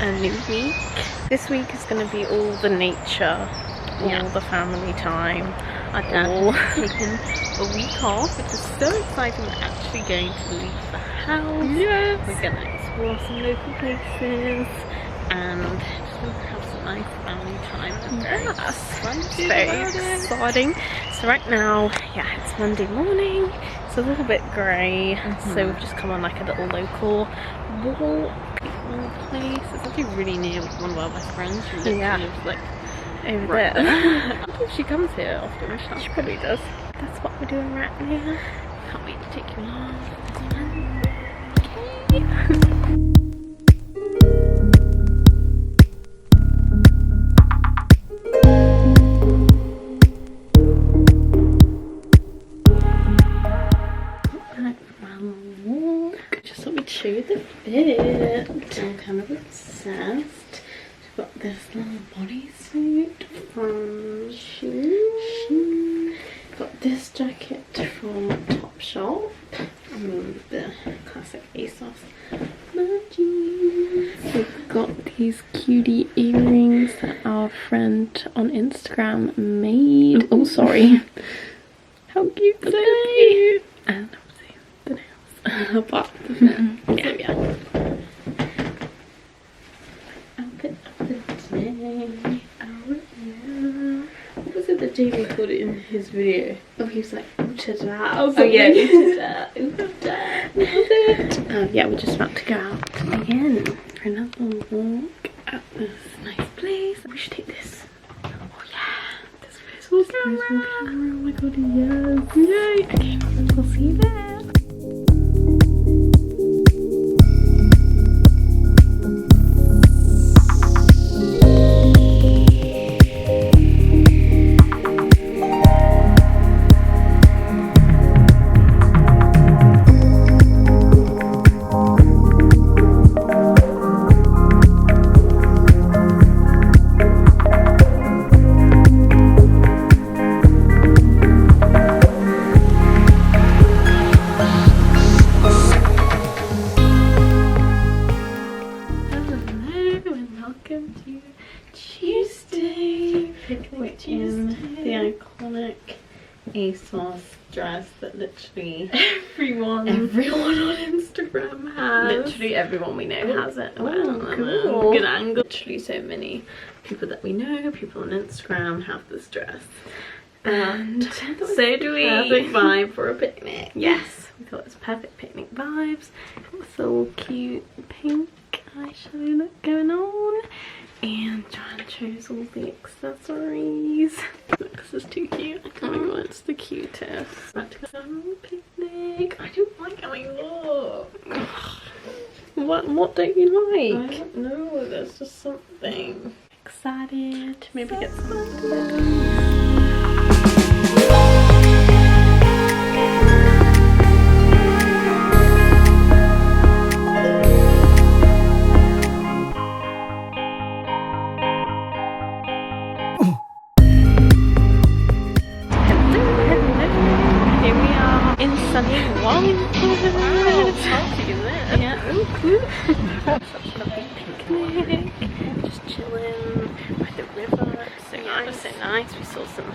a new week. This week is going to be all the nature, all the family time. Our dad has taken a week off, which is so exciting. We're actually going to leave the house. Yes. We're going to explore some local places and just have some nice family time. Yes. Very exciting. So right now, it's Monday morning. It's a little bit grey, so we've just come on like a little local walk place. It's actually really near one of our best friends. She lives like over there. I don't know if she comes here often. She probably does. That's what we're doing right now. Can't wait to take you along. Okay. Just thought we'd show you the fit. I'm kind of obsessed. We've got this little bodysuit from Shein. Got this jacket from Topshop. The classic ASOS jeans. We've got these cutie earrings that our friend on Instagram made. Oh, sorry. How cute are they? And obviously the nails. Apart from that. So yeah. Outfit of the day. What was it that Jamie called it in his video? Oh, he was like, ooh-ta-da. Oh yeah, ooh-ta-da, ooh-ta-da. Love it. Yeah, we're just about to go out again for another walk at this nice place. We should take this. Oh yeah, this visual camera. Oh my god, yes. Yay. Okay, we'll see you there. Welcome to Tuesday, which is the iconic ASOS dress that literally everyone on Instagram has. Literally everyone we know has it. Cool. Good angle. Literally so many people that we know, people on Instagram have this dress. And so do we. Perfect vibe for a picnic. Yes, we thought it was perfect picnic vibes. Got this little cute pink eyeshadow look going on, and Joanne chose all the accessories. This is too cute. Oh my god, it's the cutest. About to go on a picnic. I don't like how I look. What don't you like? I don't know, there's just something. Excited to maybe get some. Sunny Wallingford. Wow, fancy that. Yeah, such a lovely picnic. Just chilling by the river. So nice, so nice. We saw some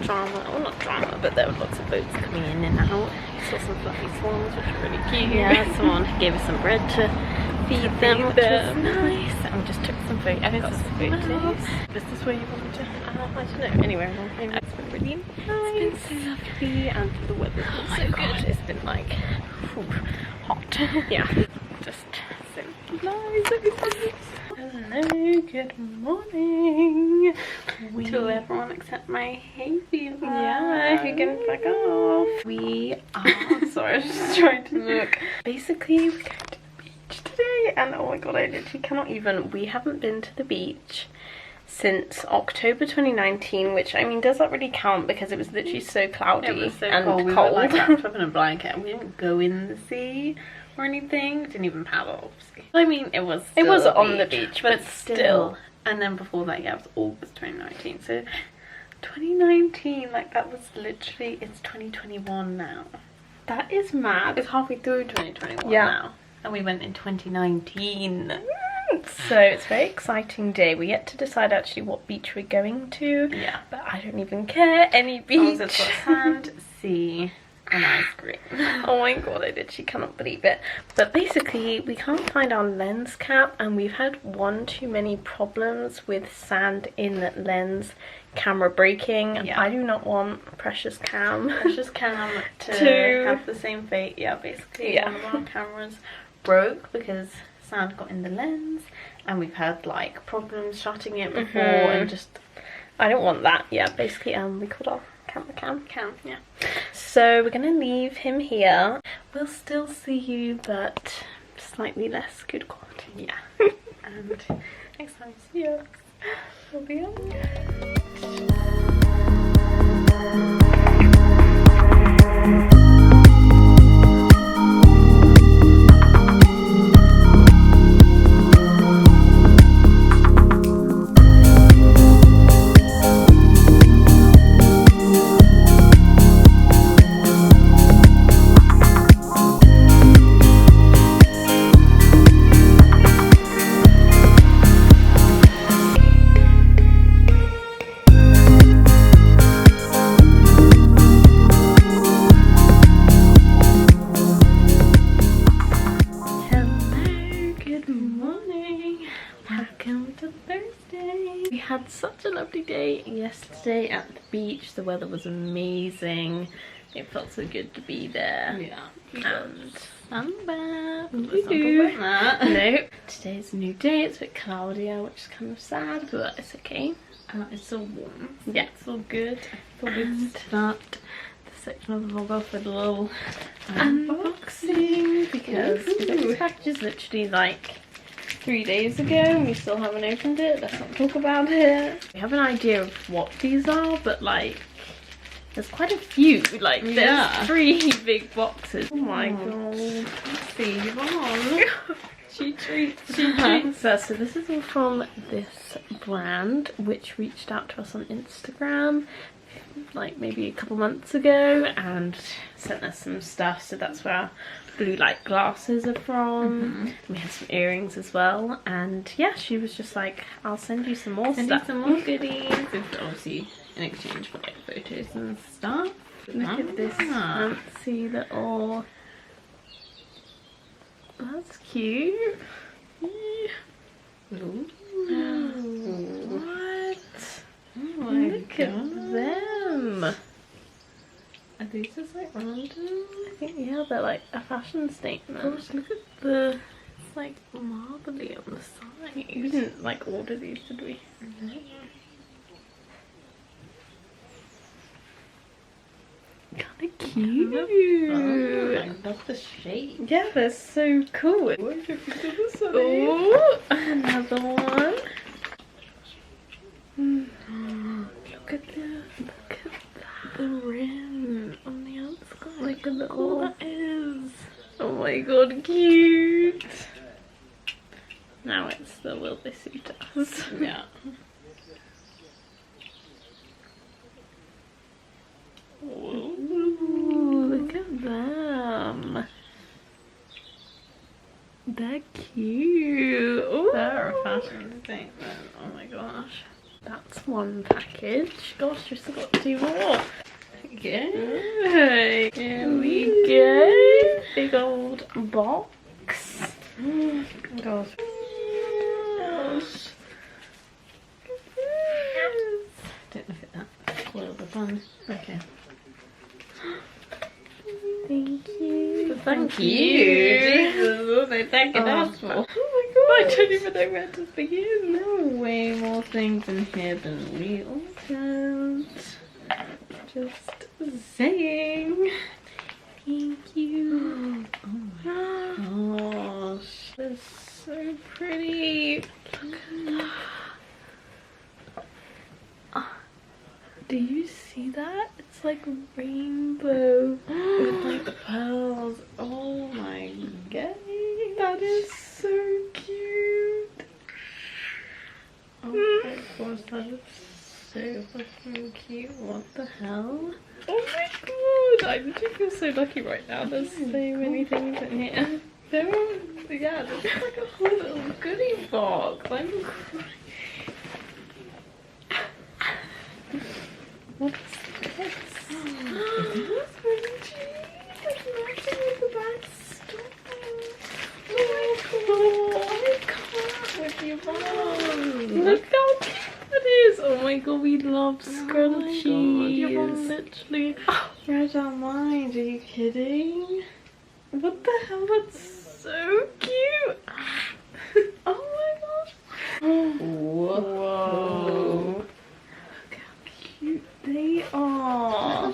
drama, well not drama, but there were lots of boats coming in and out. We saw some fluffy swans, which were really cute. Yeah, someone gave us some bread to feed them, which was nice. And we just took some photos. I got some photos. Is this where you wanted to? I don't know. Anywhere along. It's been really nice. It's been so lovely, and the weather's been so good. It's been like hot. Yeah, just so nice. Hello, good morning to everyone except my hay fever. Yeah, who can fuck off. We are. Sorry, I was just trying to look. Basically, we're going to the beach today, and oh my god, I literally cannot even. We haven't been to the beach since October 2019, which I mean, does that really count? Because it was literally so cloudy and cold. We were like wrapped up in a blanket, and we didn't go in the sea or anything. We didn't even paddle, obviously. I mean, it was on the beach, but still. And then before that, yeah, it was August 2019. So 2019, like that was literally, it's 2021 now. That is mad. It's halfway through 2021 now. And we went in 2019. So it's a very exciting day. We yet to decide actually what beach we're going to. Yeah. But I don't even care. Any beach. It's got sand, sea, and ice cream. Oh my god, I literally cannot believe it. But basically, we can't find our lens cap, and we've had one too many problems with sand in the lens camera breaking. Yeah. I do not want Precious Cam. Precious Cam to have the same fate. Yeah, basically one of our cameras broke because sand got in the lens, and we've had like problems shutting it before, and just I don't want that. Yeah, basically we called our camera Cam. Yeah. So we're gonna leave him here. We'll still see you, but slightly less good quality. Yeah. And next time you see us, we'll be on. Had such a lovely day yesterday at the beach. The weather was amazing. It felt so good to be there. Yeah. And sunbath. No. Today's a new day. It's a bit cloudier, which is kind of sad, but it's okay. It's so warm. Yeah. It's all good. I thought we'd start the section of the vlog off with a little unboxing because we got this package literally like 3 days ago and we still haven't opened it. Let's not talk about it. We have an idea of what these are, but like there's quite a few. Like there's 3 big boxes. Oh my god. Let's see, Yvonne. She treats us. So this is all from this brand which reached out to us on Instagram like maybe a couple months ago and sent us some stuff. So that's where our blue light glasses are from. We had some earrings as well, and yeah, she was just like, I'll send you some more stuff. Some more goodies. It's obviously in exchange for like photos and stuff. Look at this fancy little, that's cute. Ooh. What? Oh my Look at them. Are these just like random? I think, yeah, they're like a fashion statement. Gosh, look at the, it's like marbly on the side. We didn't like order these, did we? Kind of cute. Oh, I love the shape. Yeah, they're so cool. Oh, another one. Look at this. Look at the rim on the outside. Look at the all that is. Oh my god, cute. Now it's the will they suit us? Yeah. Ooh, look at them. They're cute. Ooh. They're a fashion statement. Oh my gosh. That's one package. Gosh, we've still got 2 more. Okay. Here we go. Big old box. Gosh. Don't look at that. Spoil the fun. Okay. Thank you. Thank you. Jesus, what they thanking us for? Oh my god, I don't even know where to begin. There are way more things in here than we ordered. Just saying. Thank you. Oh my gosh. They're so pretty. Look at that. Do you see that? It's like a rainbow with like pearls. Oh my god. That is so cute. Oh my gosh, that is so fucking cute. What the hell? Oh my god, I literally feel so lucky right now. There's so many things in here. Yeah, this is like a whole little goodie box. I'm crying. What's this? It's crunchy. It's matching with the back stuff. Oh my god, with your mom. Look how cute it is. Oh my god, we love scrunchies. Oh your mom literally read our mind. Are you kidding? What the hell? That's so cute. Oh my gosh. Whoa. Look how cute they are.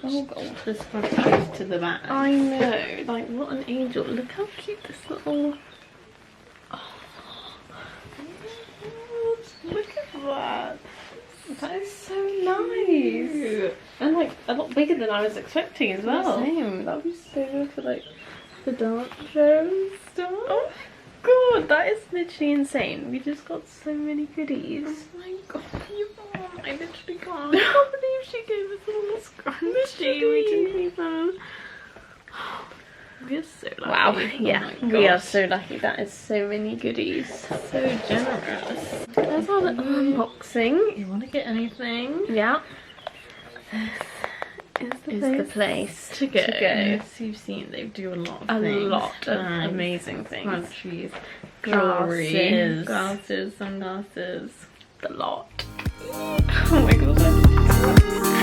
Oh god, this one goes to the back. I know, like what an angel. Look how cute this little. Oh, look at that. That is so nice. And like a lot bigger than I was expecting as well. Same. That would be so good for like the dance show and stuff. Oh my god, that is literally insane. We just got so many goodies. Oh my god, you mom. I literally can't. I can't believe she gave us all a scrunchie. We didn't even. We're so lucky. Wow, yeah, oh we are gosh. so lucky. That is so many goodies. So generous. There's our little unboxing. You want to get anything? Yeah. Is the place to go. Yes, you've seen they do a lot of A things. lot of Bags, amazing things. Scrunchies, Glasses. jewelry, glasses, sunglasses. The lot. Oh my god.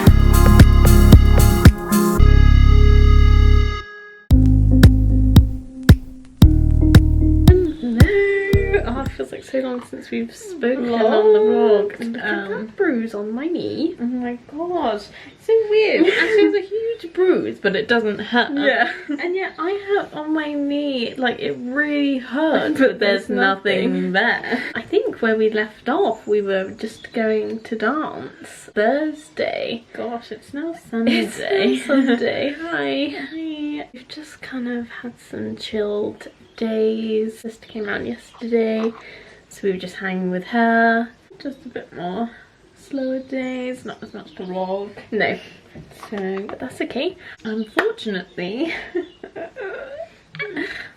It feels like so long since we've spoken on the vlog. Look at that bruise on my knee. Oh my god, so weird. Actually, it's a huge bruise, but it doesn't hurt. Yeah. And yet I hurt on my knee, like it really hurt, but there's nothing there. I think where we left off, we were just going to dance Thursday. Gosh, it's now Sunday. It's Sunday. Hi. Hi. We've just kind of had some chilled days. Sister came around yesterday, so we were just hanging with her. Just a bit more slower days, not as much to vlog. No, So, but that's okay. unfortunately,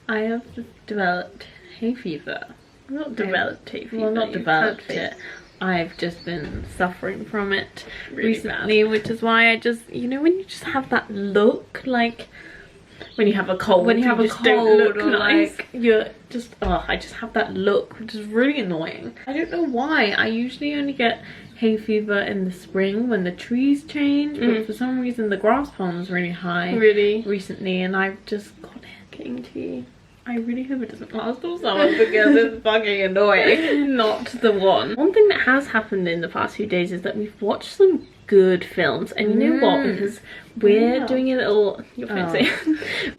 I have developed hay fever. Not developed hay fever. Well, not you've developed had it. I've just been suffering from it Really recently, which is why I just, you know, when you just have that look, like when you have a cold, When you have a just don't look cold or nice. like- You're just, oh, I just have that look, which is really annoying. I don't know why. I usually only get hay fever in the spring when the trees change, but for some reason the grass pond's really high Really? recently, and I've just got it getting to you. I really hope it doesn't last all summer because it's fucking annoying. Not the one. One thing that has happened in the past few days is that we've watched some good films, and you know what, because we're Yeah. doing a little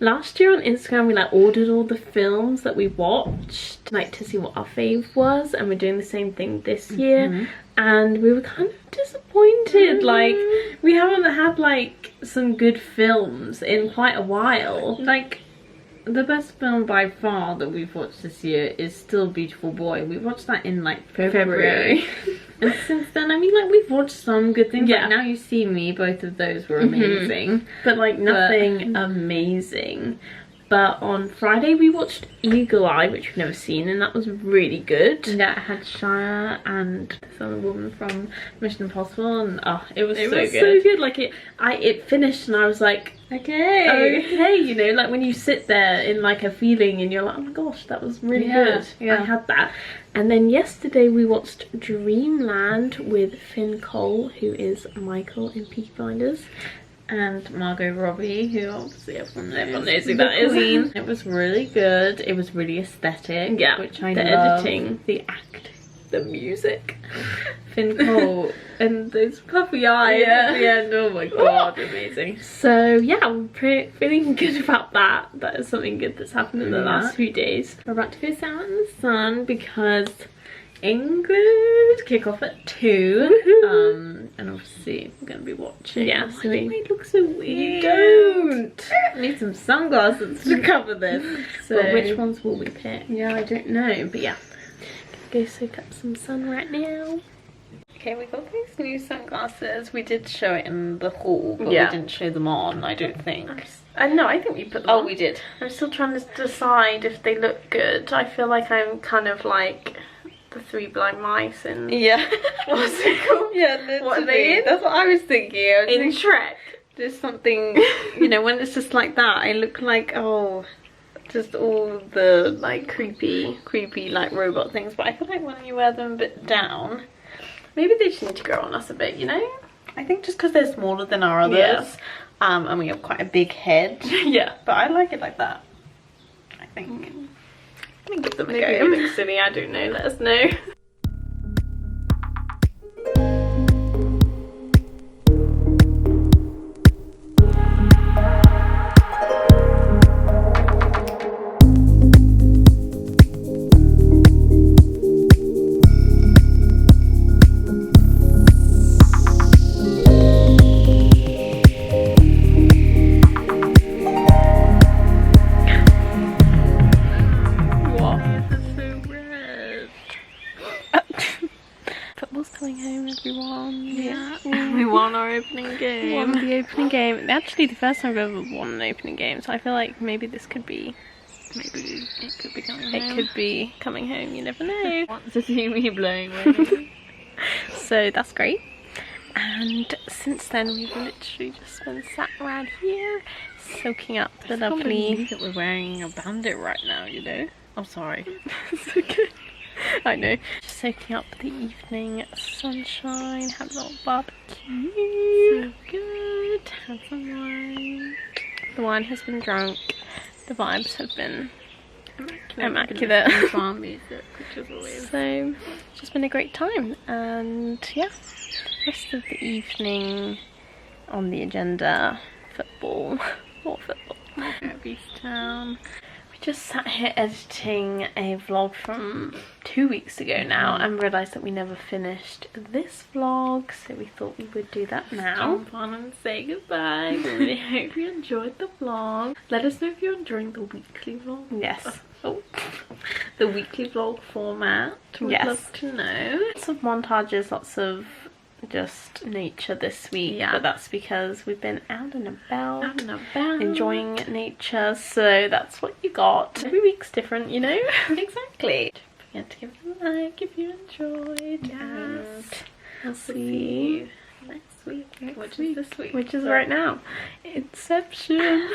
last year on Instagram we like ordered all the films that we watched, like to see what our fave was, and we're doing the same thing this year, and we were kind of disappointed. Like, we haven't had like some good films in quite a while. Like, the best film by far that we've watched this year is still Beautiful Boy. We watched that in like February. And since then, I mean, like, we've watched some good things. Yeah. Like Now You See Me, both of those were amazing. But like Nothing amazing. But on Friday we watched Eagle Eye, which we've never seen, and that was really good. Yeah. It had Shia and this other woman from Mission Impossible, and it was It so was good. so good. Like it finished and I was like, okay, you know, like when you sit there in like a feeling and you're like, oh my gosh, that was really good. Yeah. I had that. And then yesterday we watched Dreamland with Finn Cole, who is Michael in Peaky Blinders. And Margot Robbie, who obviously everyone knows who The that is. Queen. It was really good. It was really aesthetic, Yeah, which I the love. editing, The acting, the music. Finn Cole, and those puffy eyes at the end. Oh my god, amazing. So yeah, I'm feeling good about that. That is something good that's happened in the last few days. We're about to go sit out in the sun because England kick off at 2. And obviously we're going to be watching. Yeah, Why so we- do I look so weird? You don't. I need some sunglasses to cover this. So But which ones will we pick? Yeah, I don't know, but yeah. Go soak up some sun right now. Okay, we got these new sunglasses. We did show it in the haul, but Yeah. we didn't show them on, I don't think. No, I think we put them Oh, on. we did. I'm still trying to decide if they look good. I feel like I'm kind of like the Three Blind Mice in... Yeah. What's it called? Yeah, literally. What are they in? That's what I was thinking. I was In thinking Shrek. just something, you know, when it's just like that, I look like, oh, just all the Like creepy. like robot things. But I feel like when you wear them a bit down, Maybe they just need to grow on us a bit, you know? I think just because they're smaller than our others, Yeah. and we have quite a big head. Yeah. But I like it like that, I think. Let me give them a Maybe go. we Maybe silly, I don't know. Let us know. Football's coming home, everyone. Yeah. We won our opening game. Won the opening game. Actually, the first time I've ever won an opening game, so I feel like maybe this could be. Maybe it could be coming It could be coming home. You never know. Want to see me blowing wind. So that's great. And since then, we've literally just been sat around here, soaking up the lovely. that we're wearing a bandit right now, you know. I'm sorry. It's okay. I know. Just soaking up the evening sunshine, have a little barbecue. So good. Have some wine. The wine has been drunk. The vibes have been Immaculate. immaculate. Farm music, which is always. So, it's just been a great time. And yeah, rest of the evening on the agenda, football. More football. Beast Town. Just sat here editing a vlog from 2 weeks ago now and realised that we never finished this vlog, so we thought we would do that now. Jump on and say goodbye. We really hope you enjoyed the vlog. Let us know if you're enjoying the weekly vlog. Yes. Oh, the weekly vlog format. We'd Yes. love to know. Lots of montages, lots of just nature this week, Yeah. but that's because we've been out and about. Out and about. Enjoying nature, so that's what you got. Every week's different, you know? Exactly. Don't forget to give it a like if you enjoyed. Yes. And We'll see you next week. Which is this week. Which is So- right now. Inception.